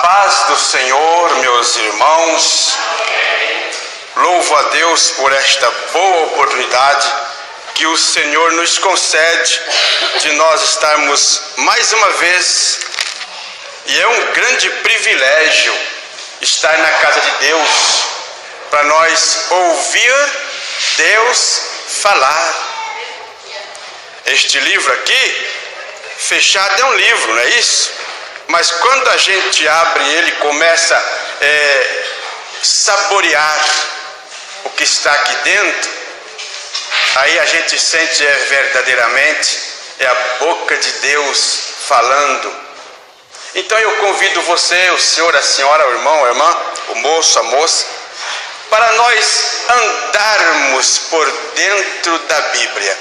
paz do Senhor, meus irmãos. Louvo a Deus por esta boa oportunidade que o Senhor nos concede de nós estarmos mais uma vez, e é um grande privilégio estar na casa de Deus, para nós ouvir Deus falar. Este livro aqui, fechado, é um livro, não é isso? Mas quando a gente abre ele, começa a saborear o que está aqui dentro, aí a gente sente verdadeiramente a boca de Deus falando. Então eu convido você, o senhor, a senhora, o irmão, a irmã, o moço, a moça, para nós andarmos por dentro da Bíblia.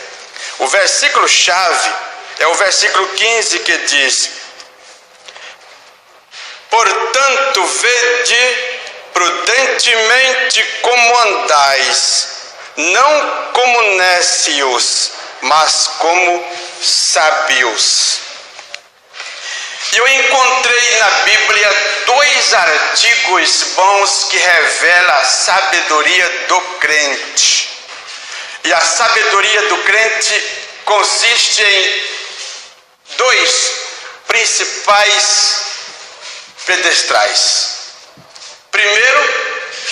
O versículo-chave é o versículo 15, que diz: portanto, vede prudentemente como andais, não como nécios, mas como sábios. Eu encontrei na Bíblia 2 artigos bons que revelam a sabedoria do crente. E a sabedoria do crente consiste em 2 principais pedestrais. Primeiro,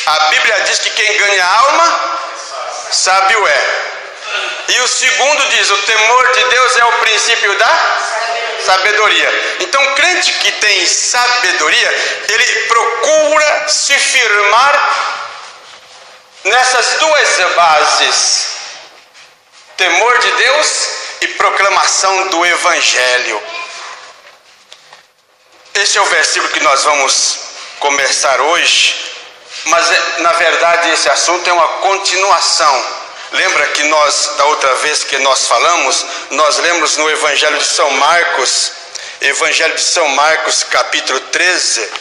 a Bíblia diz que quem ganha alma, sábio é. E o segundo diz: o temor de Deus é o princípio da sabedoria. Então, o crente que tem sabedoria, ele procura se firmar nessas 2 bases: temor de Deus e proclamação do Evangelho. Esse é o versículo que nós vamos começar hoje, mas na verdade esse assunto é uma continuação. Lembra que da outra vez que nós falamos, nós lemos no Evangelho de São Marcos, capítulo 13,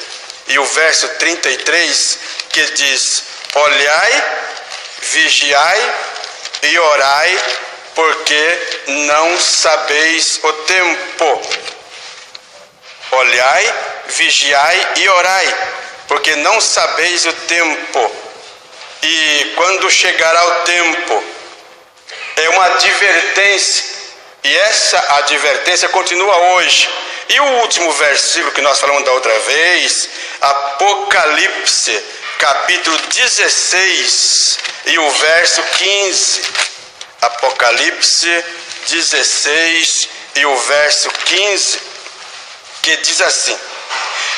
e o verso 33, que diz: olhai, vigiai e orai, porque não sabeis o tempo. Olhai, vigiai e orai, porque não sabeis o tempo. E quando chegará o tempo, é uma advertência, e essa advertência continua hoje. E o último versículo que nós falamos da outra vez, Apocalipse, capítulo 16, e o verso 15. Apocalipse 16 e o verso 15, que diz assim: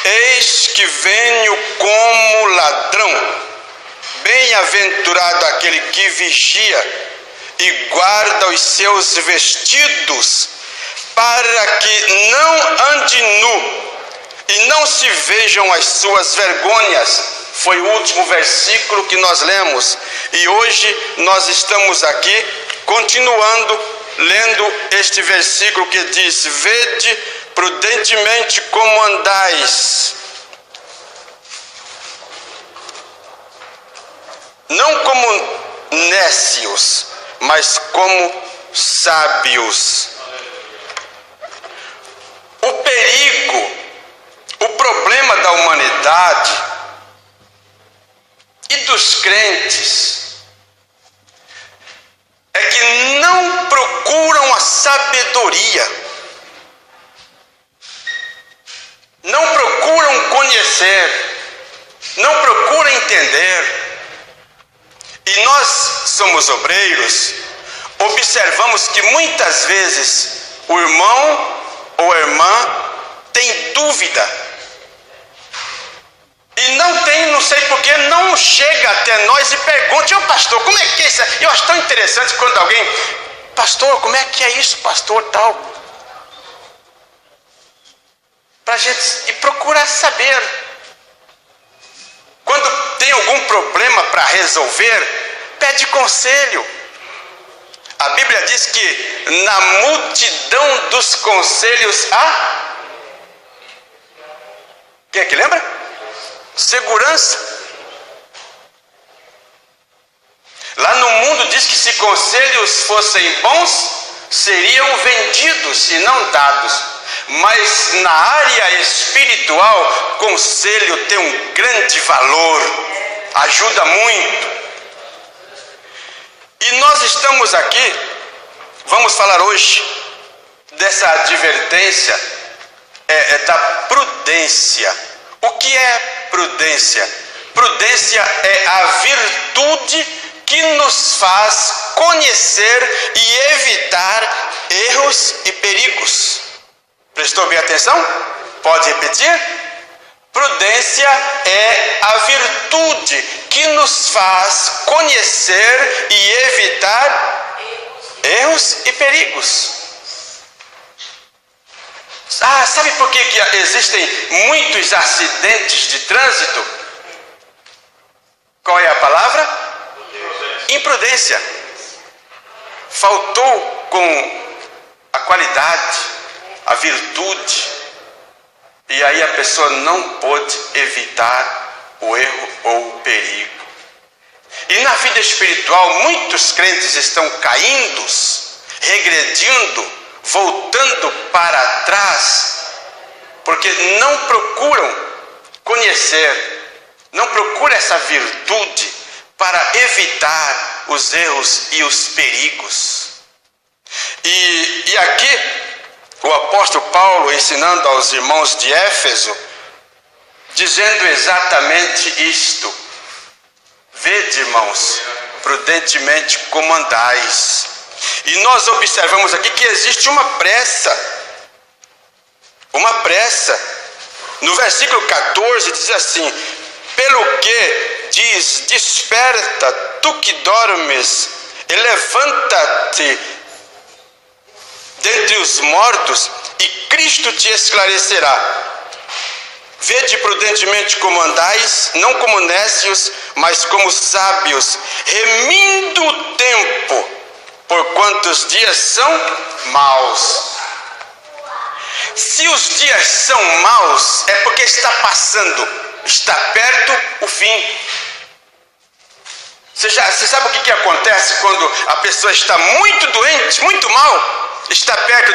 eis que venho como ladrão. Bem-aventurado aquele que vigia e guarda os seus vestidos, para que não ande nu e não se vejam as suas vergonhas. Foi o último versículo que nós lemos, e hoje nós estamos aqui continuando lendo este versículo que diz: vede prudentemente como andais, não como nécios, mas como sábios. O perigo, o problema da humanidade e dos crentes é que não procuram a sabedoria, não procuram conhecer, não procuram entender. E nós somos obreiros, observamos que muitas vezes o irmão ou a irmã tem dúvida, e não sei porquê, não chega até nós e pergunta: ô pastor, como é que é isso? Eu acho tão interessante quando alguém: pastor, como é que é isso, pastor, tal? Para a gente ir procurar saber. Quando tem algum problema para resolver, pede conselho. A Bíblia diz que na multidão dos conselhos há... Quem é que lembra? Segurança. Lá no mundo diz que se conselhos fossem bons, seriam vendidos e não dados. mas na área espiritual, conselho tem um grande valor, ajuda muito. E nós estamos aqui, vamos falar hoje dessa advertência da prudência. O que é prudência? Prudência é a virtude que nos faz conhecer e evitar erros e perigos. Prestou bem atenção? Pode repetir? Prudência é a virtude que nos faz conhecer e evitar erros e perigos. Sabe por que existem muitos acidentes de trânsito? Qual é a palavra? Imprudência. Faltou com a qualidade, a virtude, e aí a pessoa não pôde evitar o erro ou o perigo. E na vida espiritual, muitos crentes estão caindo, regredindo, voltando para trás, porque não procuram conhecer, não procuram essa virtude para evitar os erros e os perigos. E aqui, o apóstolo Paulo ensinando aos irmãos de Éfeso, dizendo exatamente isto: vede, irmãos, prudentemente como andais. E nós observamos aqui que existe uma pressa. No versículo 14 diz assim: pelo que diz, desperta, tu que dormes, e levanta-te dentre os mortos, e Cristo te esclarecerá. Vede prudentemente como andais, não como nécios, mas como sábios, remindo o tempo, porquanto os dias são maus. Se os dias são maus, é porque está passando, está perto o fim. Você sabe o que acontece quando a pessoa está muito doente, muito mal? Está perto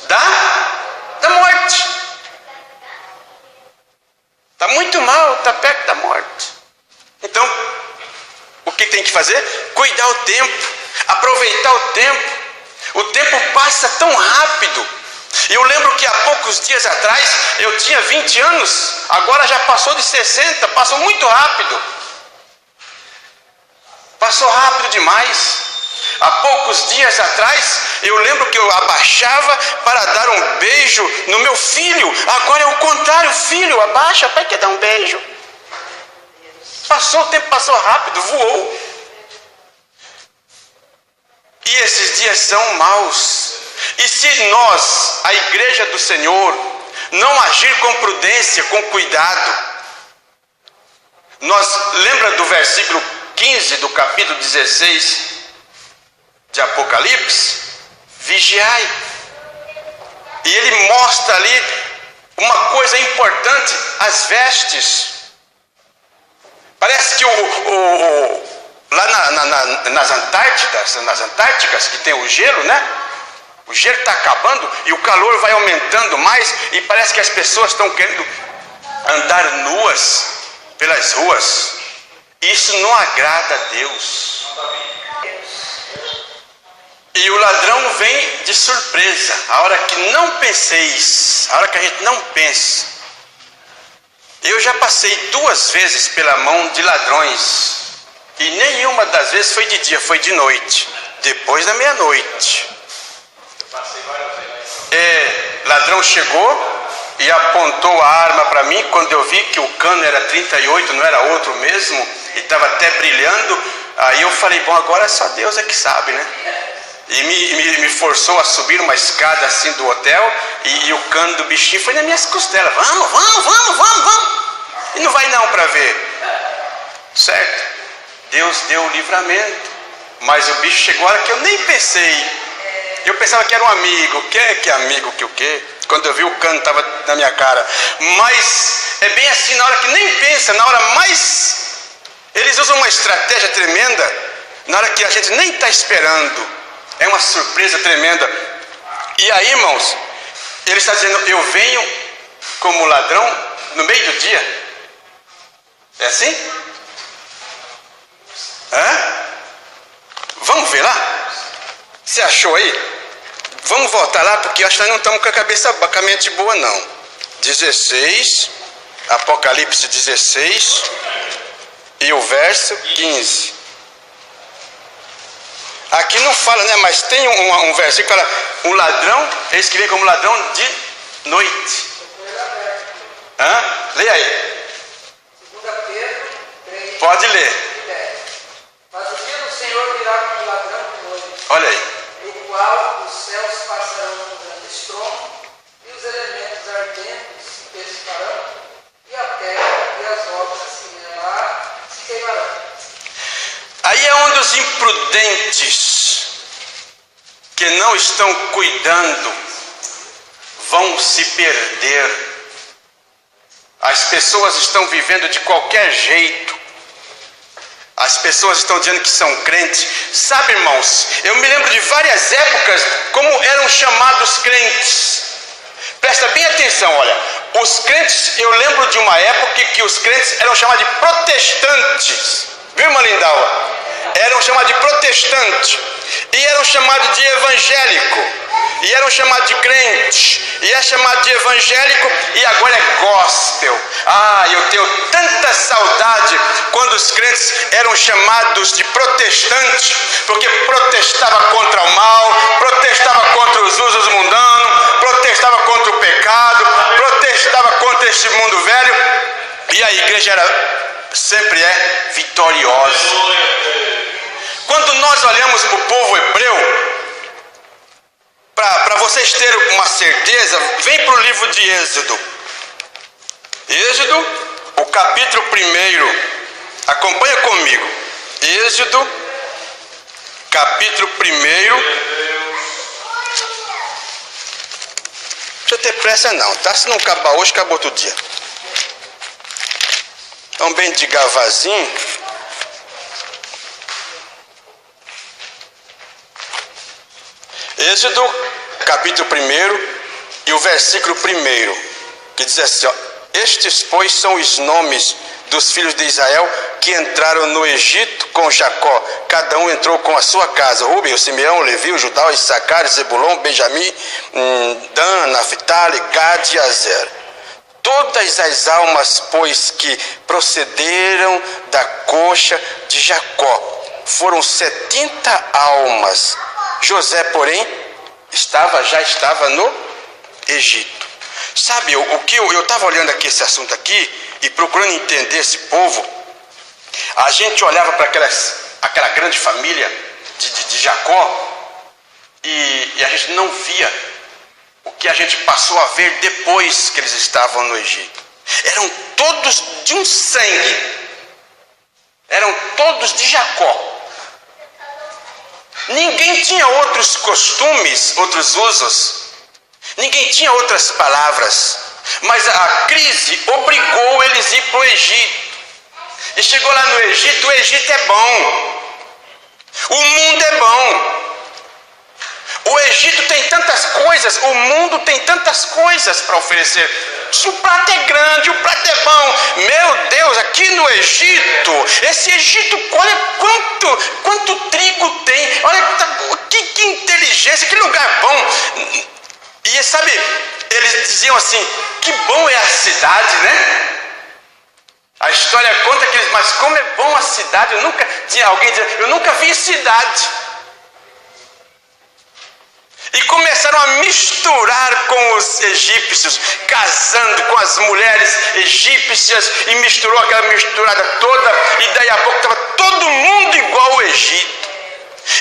da morte. Está muito mal, está perto da morte. Então, o que tem que fazer? Cuidar o tempo, aproveitar o tempo. O tempo passa tão rápido. Eu lembro que há poucos dias atrás eu tinha 20 anos, agora já passou de 60, passou muito rápido. Passou rápido demais. Há poucos dias atrás, eu lembro que eu abaixava para dar um beijo no meu filho. Agora é o contrário, o filho abaixa para que dar um beijo. Passou, o tempo passou rápido, voou. E esses dias são maus. E se nós, a igreja do Senhor, não agir com prudência, com cuidado, lembra do versículo 15 do capítulo 16 de Apocalipse? Vigiai. E ele mostra ali uma coisa importante: as vestes. Parece que lá nas Antárticas, que tem o gelo, né? O gelo está acabando e o calor vai aumentando mais, e parece que as pessoas estão querendo andar nuas pelas ruas. Isso não agrada a Deus. E o ladrão vem de surpresa, a hora que não penseis, a hora que a gente não pensa. Eu já passei 2 vezes pela mão de ladrões, e nenhuma das vezes foi de dia, foi de noite, depois da meia-noite. Ladrão chegou e apontou a arma para mim. Quando eu vi que o cano era 38, não era outro mesmo, e estava até brilhando, aí eu falei: bom, agora só Deus é que sabe, né? E me forçou a subir uma escada assim do hotel, e o cano do bichinho foi nas minhas costelas. Vamos. E não vai não para ver. Certo? Deus deu o livramento. Mas o bicho chegou a hora que eu nem pensei. Eu pensava que era um amigo. Que amigo, que o quê? Quando eu vi, o cano estava na minha cara. Mas é bem assim, na hora que nem pensa, na hora mais... Eles usam uma estratégia tremenda, na hora que a gente nem está esperando. É uma surpresa tremenda. E aí, irmãos, ele está dizendo, eu venho como ladrão no meio do dia. É assim? Vamos ver lá? Você achou aí? Vamos voltar lá, porque acho que nós não estamos com a mente boa não. 16, Apocalipse 16 e o verso 15. Aqui não fala, né? Mas tem um versículo que fala, o ladrão, eles que vêm como ladrão de noite. Leia aí. Pode ler. Mas o dia do Senhor virá como ladrão de noite. Olha aí. No qual os céus passarão um grande estrondo, e os elementos ardentes se dissiparão, e a terra e as obras que nela se queimarão. Aí é onde os imprudentes que não estão cuidando vão se perder. As pessoas estão vivendo de qualquer jeito. As pessoas estão dizendo que são crentes. Sabe, irmãos, eu me lembro de várias épocas como eram chamados crentes. Presta bem atenção, olha. Os crentes, eu lembro de uma época que os crentes eram chamados de protestantes. Viu, irmã Lindaua? Eram chamados de protestante. E eram chamados de evangélico. E eram chamados de crente. E é chamado de evangélico. E agora é gospel. Eu tenho tanta saudade quando os crentes eram chamados de protestantes, porque protestava contra o mal, protestava contra os usos mundanos, protestava contra o pecado, protestava contra este mundo velho. E a igreja sempre é vitoriosa. Quando nós olhamos para o povo hebreu, para vocês terem uma certeza, vem para o livro de Êxodo. Êxodo, o capítulo 1. Acompanha comigo. Êxodo, capítulo 1. Não precisa ter pressa não, tá? Se não acabar hoje, acabou outro dia. Então bem devagarzinho. Êxodo, capítulo 1 e o versículo 1, que diz assim, estes, pois, são os nomes dos filhos de Israel que entraram no Egito com Jacó. Cada um entrou com a sua casa. Rubem, o Simeão, o Levi, o Judá, o Issacar, o Zebulon, Benjamim, Dan, Naphtali, Gad e Azer. Todas as almas, pois, que procederam da coxa de Jacó, foram 70 almas. José, porém, já estava no Egito. Sabe, o que eu estava olhando aqui esse assunto aqui e procurando entender esse povo, a gente olhava para aquela grande família de Jacó e a gente não via o que a gente passou a ver depois que eles estavam no Egito. Eram todos de um sangue, eram todos de Jacó. Ninguém tinha outros costumes, outros usos. Ninguém tinha outras palavras. Mas a crise obrigou eles a ir para o Egito. E chegou lá no Egito, o Egito é bom. O mundo é bom. O Egito tem tantas coisas, o mundo tem tantas coisas para oferecer. O prato é grande, o prato é bom. Meu Deus, aqui no Egito, esse Egito, olha quanto trigo tem. Olha que inteligência, que lugar bom. E sabe, eles diziam assim, que bom é a cidade, né? A história conta que eles, mas como é bom a cidade, eu nunca vi cidade. E começaram a misturar com os egípcios, casando com as mulheres egípcias, e misturou aquela misturada toda, e daí a pouco estava todo mundo igual ao Egito.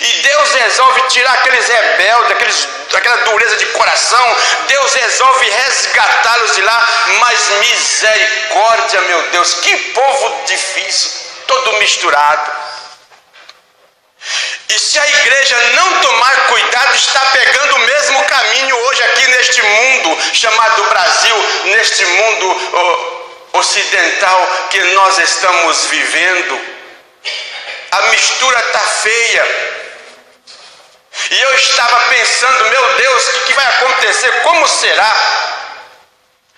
E Deus resolve tirar aqueles rebeldes, aquela dureza de coração. Deus resolve resgatá-los de lá. Mas misericórdia, meu Deus, que povo difícil, todo misturado. E se a igreja não tomar cuidado, está pegando o mesmo caminho hoje aqui neste mundo chamado Brasil, neste mundo ocidental que nós estamos vivendo. A mistura está feia. E eu estava pensando, meu Deus, o que vai acontecer? Como será?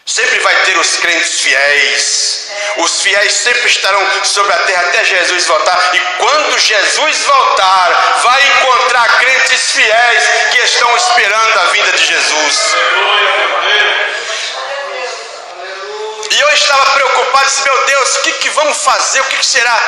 Sempre vai ter os crentes fiéis. Os fiéis sempre estarão sobre a terra até Jesus voltar. E quando Jesus voltar, vai encontrar crentes fiéis que estão esperando a vinda de Jesus. E eu estava preocupado, disse, meu Deus, o que vamos fazer? O que será?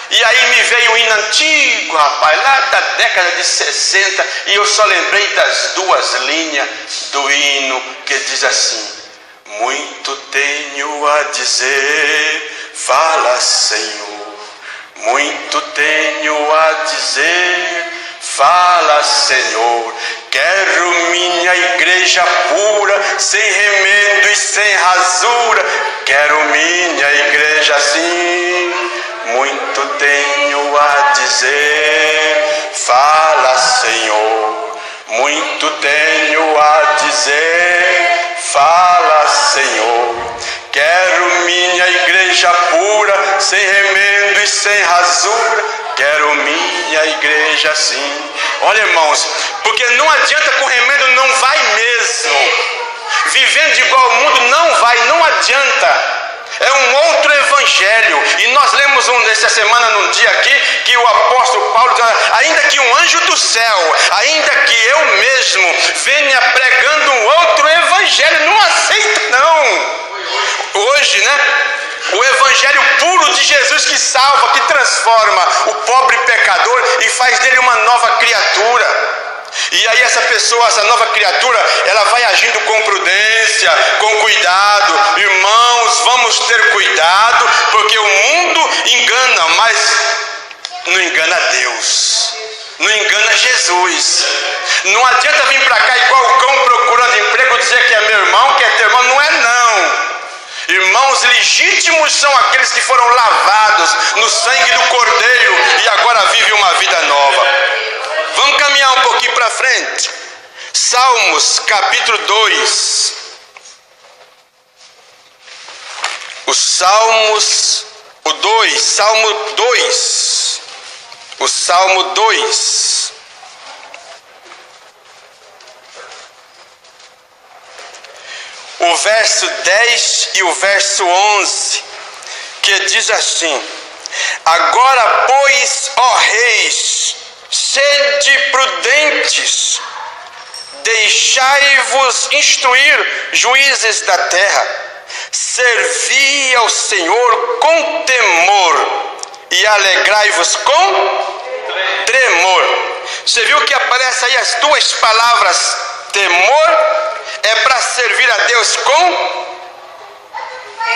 E aí me veio um hino antigo, rapaz, lá da década de 60, e eu só lembrei das duas linhas do hino que diz assim: muito tenho a dizer, fala Senhor. Muito tenho a dizer, fala Senhor. Quero minha igreja pura, sem remendo e sem rasura. Quero minha igreja assim. Muito tenho a dizer, fala Senhor. Muito tenho a dizer, fala Senhor. Quero minha igreja pura, sem remendo e sem rasura. Quero minha igreja assim. Olha, irmãos, porque não adianta, com remendo não vai mesmo. Vivendo de igual ao mundo não adianta. É um outro evangelho. E nós lemos essa semana, num dia aqui, que o apóstolo Paulo diz, ainda que um anjo do céu, ainda que eu mesmo venha pregando um outro evangelho, não aceita não. Hoje, o evangelho puro de Jesus, que salva, que transforma o pobre pecador e faz dele uma nova criatura. E aí essa pessoa, essa nova criatura, ela vai agindo com prudência, com cuidado. Irmãos, vamos ter cuidado, porque o mundo engana, mas não engana Deus, não engana Jesus. Não adianta vir para cá igual o cão procurando emprego, dizer que é meu irmão, que é teu irmão. Não é não. Irmãos legítimos são aqueles que foram lavados no sangue do Cordeiro e agora vivem uma vida nova. Vamos caminhar um pouquinho para frente. Salmos capítulo 2. Salmo 2. O Salmo 2. O verso 10 e o verso 11, que diz assim: agora, pois, ó reis, sede prudentes, deixai-vos instruir, juízes da terra, servi ao Senhor com temor e alegrai-vos com tremor. Você viu que aparece aí as duas palavras temor? É para servir a Deus com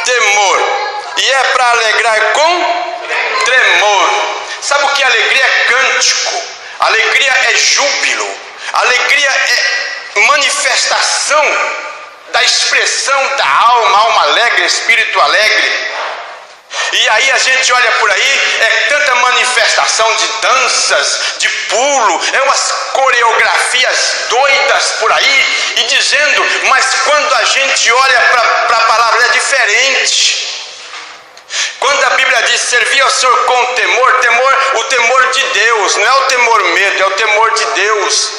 temor e é para alegrar com tremor. Sabe o que alegria é? Cântico. Alegria é júbilo. Alegria é manifestação da expressão da alma alegre, espírito alegre. E aí a gente olha por aí, é tanta manifestação de danças, de pulo, é umas coreografias doidas por aí, e dizendo, mas quando a gente olha para a palavra é diferente. Quando a Bíblia diz servir ao Senhor com temor, o temor de Deus, não é o temor medo, é o temor de Deus.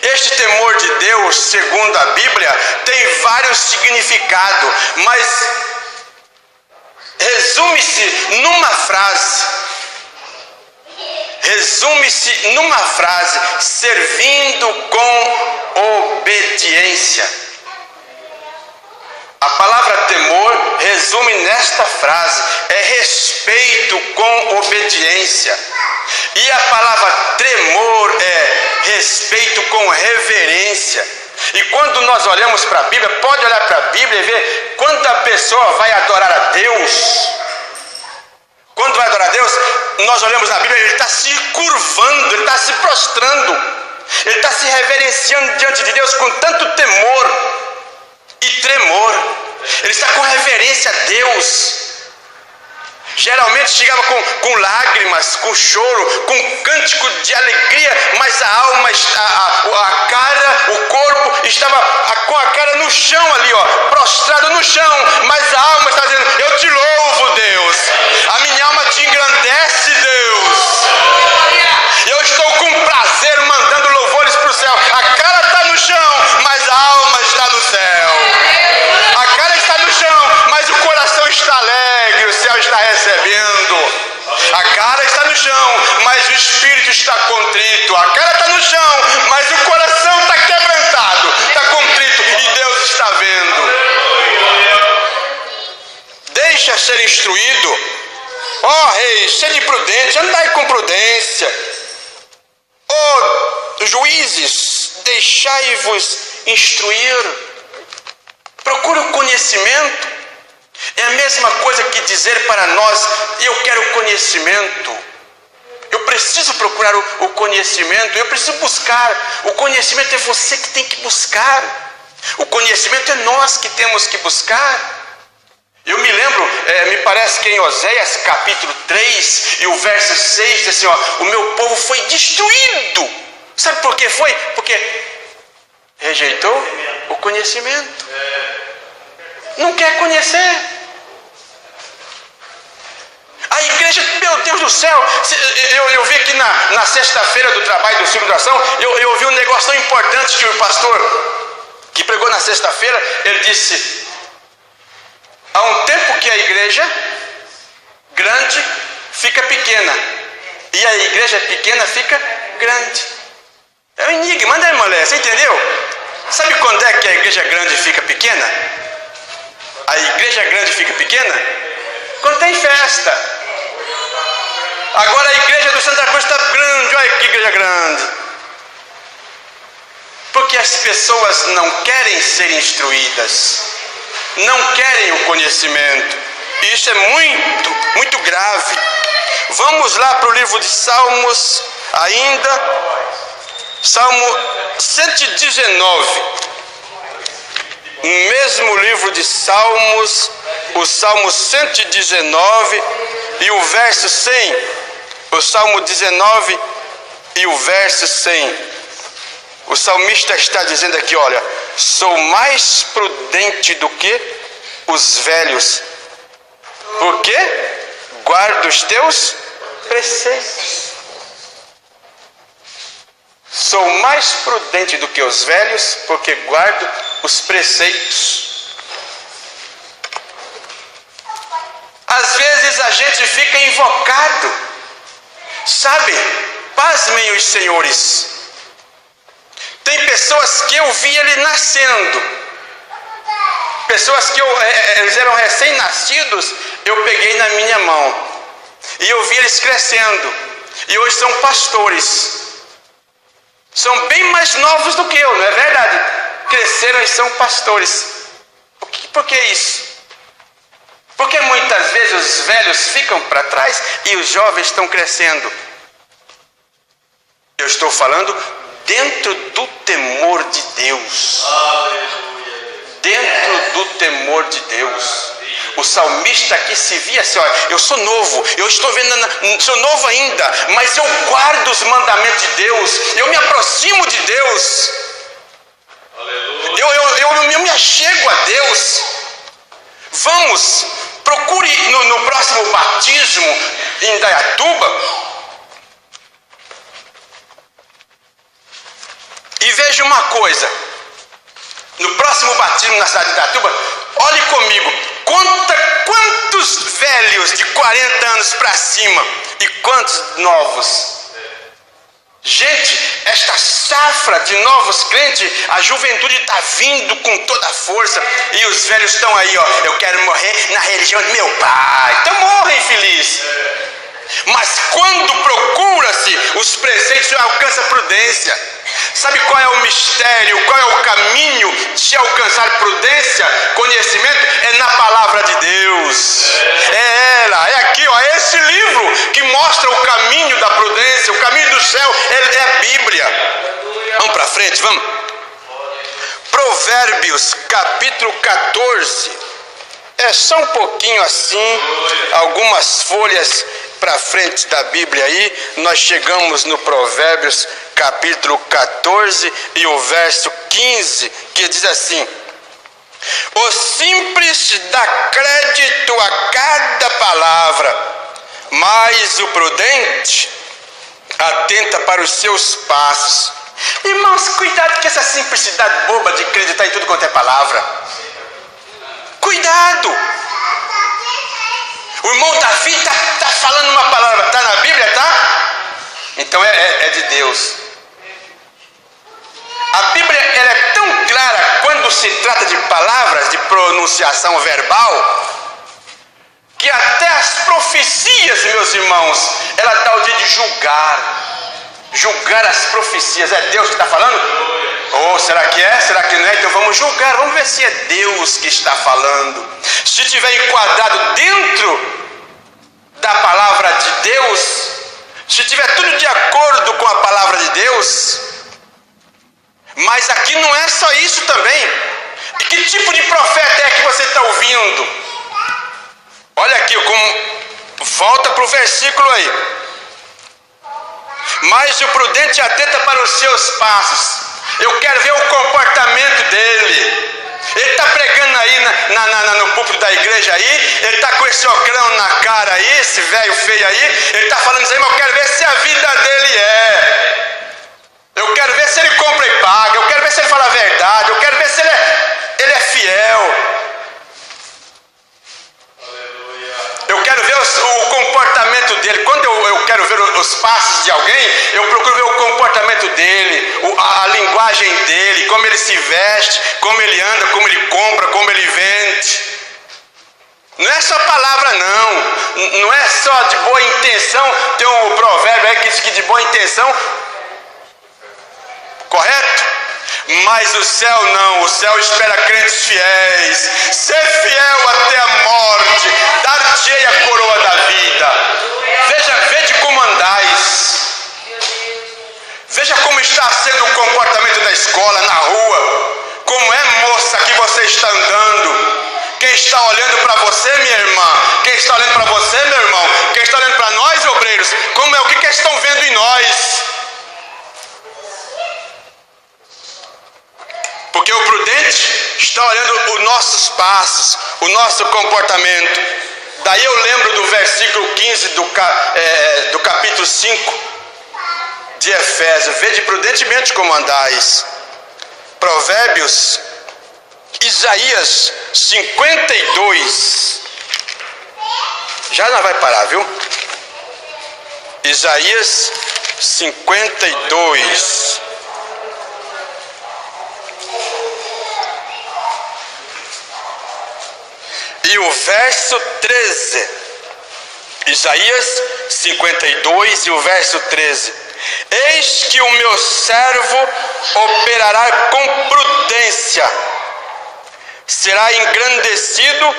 Este temor de Deus, segundo a Bíblia, tem vários significados, mas resume-se numa frase, servindo com obediência. A palavra temor resume nesta frase, é respeito com obediência. E a palavra tremor é respeito com reverência. E quando nós olhamos para a Bíblia, pode olhar para a Bíblia e ver quando a pessoa vai adorar a Deus. Quando vai adorar a Deus, nós olhamos na Bíblia, ele está se curvando, ele está se prostrando, ele está se reverenciando diante de Deus com tanto temor e tremor. Ele está com reverência a Deus. Geralmente chegava com lágrimas, com choro, com cântico de alegria, mas a alma, a cara, o corpo estava com a cara no chão ali, prostrado no chão, mas a alma está dizendo, eu te louvo, Deus, a minha alma te engrandece, Deus, eu estou com prazer mandando está contrito, a cara está no chão, mas o coração está quebrantado, está contrito e Deus está vendo. Deixa ser instruído. Ó reis, sede prudentes, andai com prudência. Ó juízes, deixai-vos instruir. Procura o conhecimento. É a mesma coisa que dizer para nós: eu quero conhecimento. Eu preciso procurar o conhecimento, eu preciso buscar. O conhecimento é você que tem que buscar. O conhecimento é nós que temos que buscar. Eu me lembro, me parece que em Oséias capítulo 3 e o verso 6 diz assim, ó, o meu povo foi destruído. Sabe por que foi? Porque rejeitou o conhecimento. Não quer conhecer. A igreja, meu Deus do céu, eu vi aqui na sexta-feira do trabalho do ciclo de oração, eu ouvi um negócio tão importante que o pastor que pregou na sexta-feira, ele disse: há um tempo que a igreja grande fica pequena e a igreja pequena fica grande. É um enigma, né, irmã Léa? Você entendeu? Sabe quando é que a igreja grande fica pequena? A igreja grande fica pequena? Quando tem festa. Agora a igreja do Santa Cruz está grande, olha que igreja grande. Porque as pessoas não querem ser instruídas, não querem o conhecimento. E isso é muito, muito grave. Vamos lá para o livro de Salmos ainda. Salmo 119. O mesmo livro de Salmos, o Salmo 119 e o verso 100. O Salmo 19 e o verso 100. O salmista está dizendo aqui, olha: sou mais prudente do que os velhos, porque guardo os teus preceitos. Sou mais prudente do que os velhos, porque guardo os preceitos. Às vezes a gente fica invocado, sabe? Pasmem os senhores. Tem pessoas que eu vi ele nascendo, pessoas que eles eram recém-nascidos, eu peguei na minha mão e eu vi eles crescendo, e hoje são pastores. São bem mais novos do que eu, não é verdade? Cresceram e são pastores. Por que isso? Porque muitas vezes os velhos ficam para trás e os jovens estão crescendo. Eu estou falando dentro do temor de Deus. Dentro do temor de Deus. O salmista aqui se via assim, olha, eu sou novo, eu estou vendo, sou novo ainda, mas eu guardo os mandamentos de Deus, eu me aproximo de Deus, eu me achego a Deus. Vamos, procure no próximo batismo em Indaiatuba e veja uma coisa. No próximo batismo na cidade de Indaiatuba, olhe comigo, conta quantos velhos de 40 anos para cima e quantos novos. Gente, esta safra de novos crentes, a juventude está vindo com toda a força e os velhos estão aí, ó, eu quero morrer na religião de meu pai. Então morre infeliz. Mas quando procura-se os preceitos, alcança prudência. Sabe qual é o mistério, qual é o caminho de alcançar prudência, conhecimento? É na palavra de Deus. É ela, é aqui, ó, é esse livro que mostra o caminho da prudência, o caminho do céu, é a Bíblia. Vamos para frente, vamos. Provérbios, capítulo 14. É só um pouquinho assim, algumas folhas para frente da Bíblia aí, nós chegamos no Provérbios capítulo 14 e o verso 15, que diz assim: o simples dá crédito a cada palavra, mas o prudente atenta para os seus passos. Irmãos, cuidado com essa simplicidade boba de acreditar em tudo quanto é palavra. Cuidado. O irmão Davi está falando uma palavra, está na Bíblia, tá? Então é de Deus. A Bíblia ela é tão clara quando se trata de palavras, de pronunciação verbal, que até as profecias, meus irmãos, ela dá o dia de julgar as profecias. É Deus que está falando? Ou será que é? Será que não é? Então vamos julgar, vamos ver se é Deus que está falando. Se estiver enquadrado dentro da palavra de Deus, se tiver tudo de acordo com a palavra de Deus. Mas aqui não é só isso também. Que tipo de profeta é que você está ouvindo? Olha aqui, volta para o versículo aí. Mas o prudente atenta para os seus passos. Eu quero ver o comportamento dele. Ele está pregando aí no púlpito da igreja aí. Ele está com esse ocrão na cara aí, esse velho feio aí. Ele está falando isso aí, mas eu quero ver se a vida dele é. Eu quero ver se ele compra e paga. Eu quero ver se ele fala a verdade. Eu quero ver se ele é fiel. Eu quero ver o comportamento dele. Quando eu quero ver os passos de alguém, eu procuro ver o comportamento dele, a linguagem dele, como ele se veste, como ele anda, como ele compra, como ele vende. Não é só palavra não. Não é só de boa intenção. Tem um provérbio aí que diz que de boa intenção, correto? Mas o céu não, o céu espera crentes fiéis. Ser fiel até a morte, dar-te-ei a coroa da vida. Vede como andais. Veja como está sendo o comportamento da escola, na rua. Como é, moça, que você está andando. Quem está olhando para você, minha irmã? Quem está olhando para você, meu irmão? Quem está olhando para nós, obreiros? Como é, o que estão vendo em nós? Porque o prudente está olhando os nossos passos, o nosso comportamento. Daí eu lembro do versículo 15 do capítulo 5 de Efésios. Vede prudentemente como andais. Provérbios, Isaías 52. Já não vai parar, viu? Isaías 52. E o verso 13, Isaías 52 e o verso 13. Eis que o meu servo operará com prudência, será engrandecido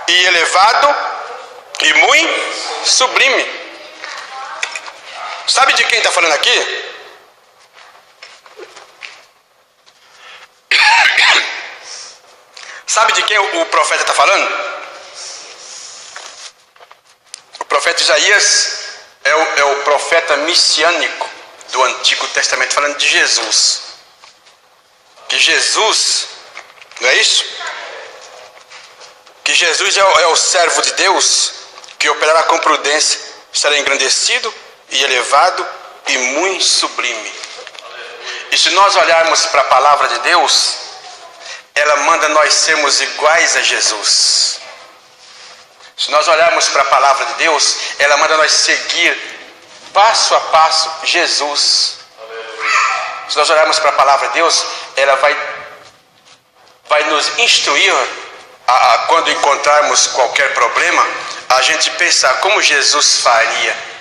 e elevado e muito sublime. Sabe de quem está falando aqui? Sabe de quem o profeta está falando? O profeta Isaías é o profeta messiânico do Antigo Testamento, falando de Jesus. Que Jesus, não é isso? Que Jesus é o servo de Deus, que operará com prudência, será engrandecido e elevado e muito sublime. E se nós olharmos para a palavra de Deus, ela manda nós sermos iguais a Jesus. Se nós olharmos para a palavra de Deus, ela manda nós seguir passo a passo Jesus. Se nós olharmos para a palavra de Deus, ela vai nos instruir quando encontrarmos qualquer problema, a gente pensar como Jesus faria.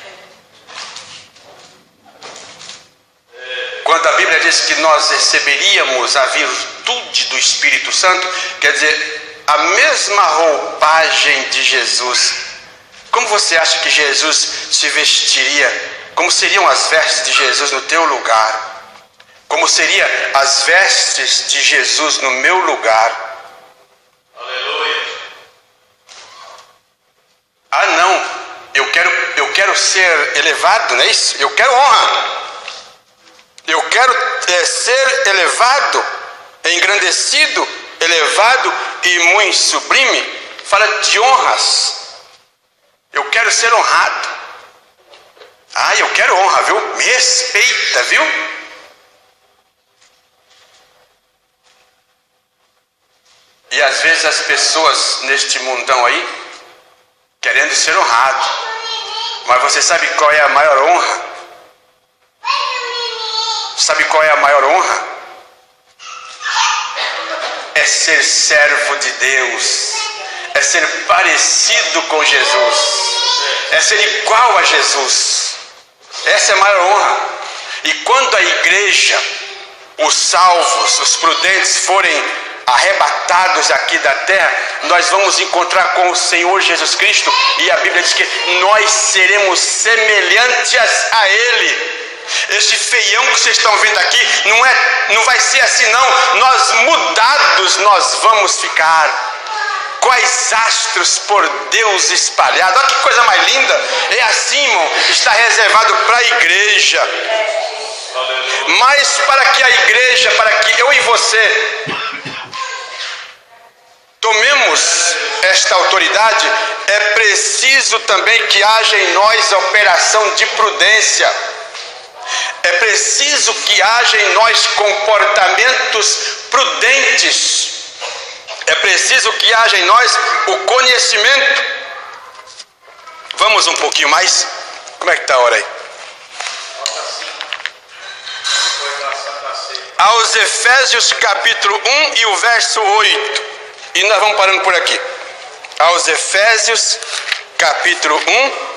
Quando a Bíblia diz que nós receberíamos a virtude do Espírito Santo, quer dizer, a mesma roupagem de Jesus. Como você acha que Jesus se vestiria? Como seriam as vestes de Jesus no teu lugar? Como seriam as vestes de Jesus no meu lugar? Aleluia. Ah, não, eu quero ser elevado, não é isso? Eu quero honra. Eu quero ser elevado, engrandecido, elevado e muito sublime. Fala de honras. Eu quero ser honrado. Ah, eu quero honra, viu? Me respeita, viu? E às vezes as pessoas neste mundão aí, querendo ser honrado, Mas você sabe qual é a maior honra? Sabe qual é a maior honra? É ser servo de Deus, é ser parecido com Jesus, é ser igual a Jesus. Essa é a maior honra. E quando a igreja, os salvos, os prudentes forem arrebatados aqui da terra, nós vamos encontrar com o Senhor Jesus Cristo, e a Bíblia diz que nós seremos semelhantes a Ele. Esse feião que vocês estão vendo aqui não vai ser assim não. Nós mudados nós vamos ficar. Quais astros por Deus espalhados. Olha que coisa mais linda. É assim, irmão, está reservado para a igreja. Mas para que a igreja, para que eu e você tomemos esta autoridade, é preciso também que haja em nós a operação de prudência. É preciso que haja em nós comportamentos prudentes. É preciso que haja em nós o conhecimento. Vamos um pouquinho mais? Como é que está a hora aí? Aos Efésios capítulo 1 e o verso 8. E nós vamos parando por aqui. Aos Efésios capítulo 1.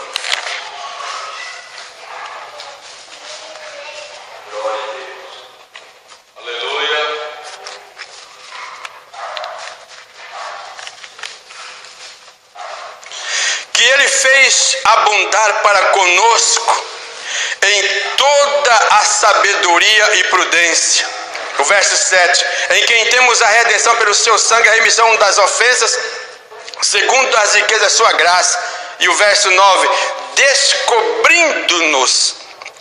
Que Ele fez abundar para conosco em toda a sabedoria e prudência. O verso 7, em quem temos a redenção pelo seu sangue, a remissão das ofensas, segundo as riquezas da sua graça. E o verso 9, descobrindo-nos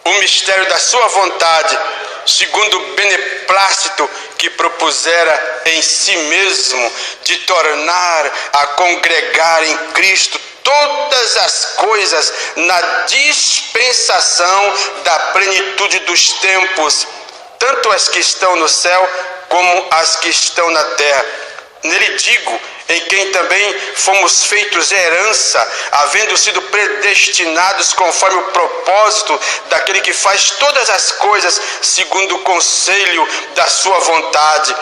o mistério da sua vontade, segundo o beneplácito que propusera em si mesmo, de tornar a congregar em Cristo todas as coisas na dispensação da plenitude dos tempos, tanto as que estão no céu como as que estão na terra. Nele digo, em quem também fomos feitos herança, havendo sido predestinados conforme o propósito daquele que faz todas as coisas segundo o conselho da sua vontade,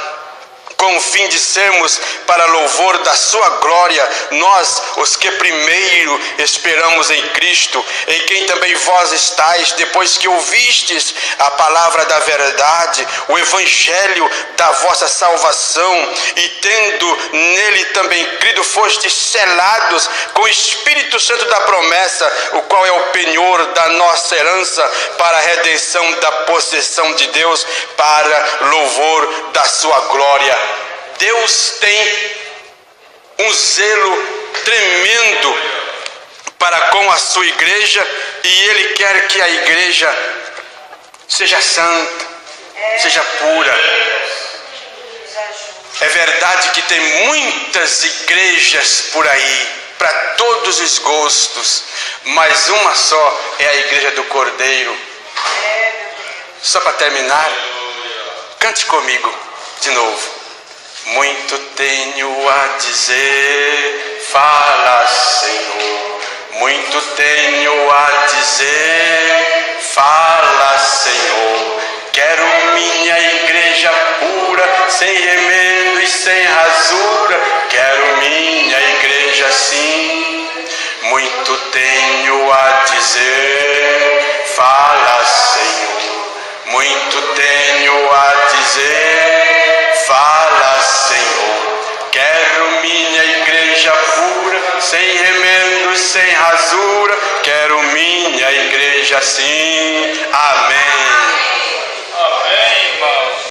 com o fim de sermos para louvor da sua glória, nós, os que primeiro esperamos em Cristo, em quem também vós estáis, depois que ouvistes a palavra da verdade, o evangelho da vossa salvação, e tendo nele também crido, fostes selados com o Espírito Santo da promessa, o qual é o penhor da nossa herança, para a redenção da possessão de Deus, para louvor da sua glória. Deus tem um zelo tremendo para com a sua igreja, e Ele quer que a igreja seja santa, seja pura. É verdade que tem muitas igrejas por aí, para todos os gostos, mas uma só é a igreja do Cordeiro. Só para terminar, cante comigo de novo. Muito tenho a dizer, fala, Senhor. Muito tenho a dizer, fala, Senhor. Quero minha igreja pura, sem remendo e sem rasura. Quero minha igreja assim. Muito tenho a dizer, fala, Senhor. Muito tenho a dizer, fala, Senhor. Quero minha igreja pura, sem remendo e sem rasura. Quero minha igreja assim. Amém.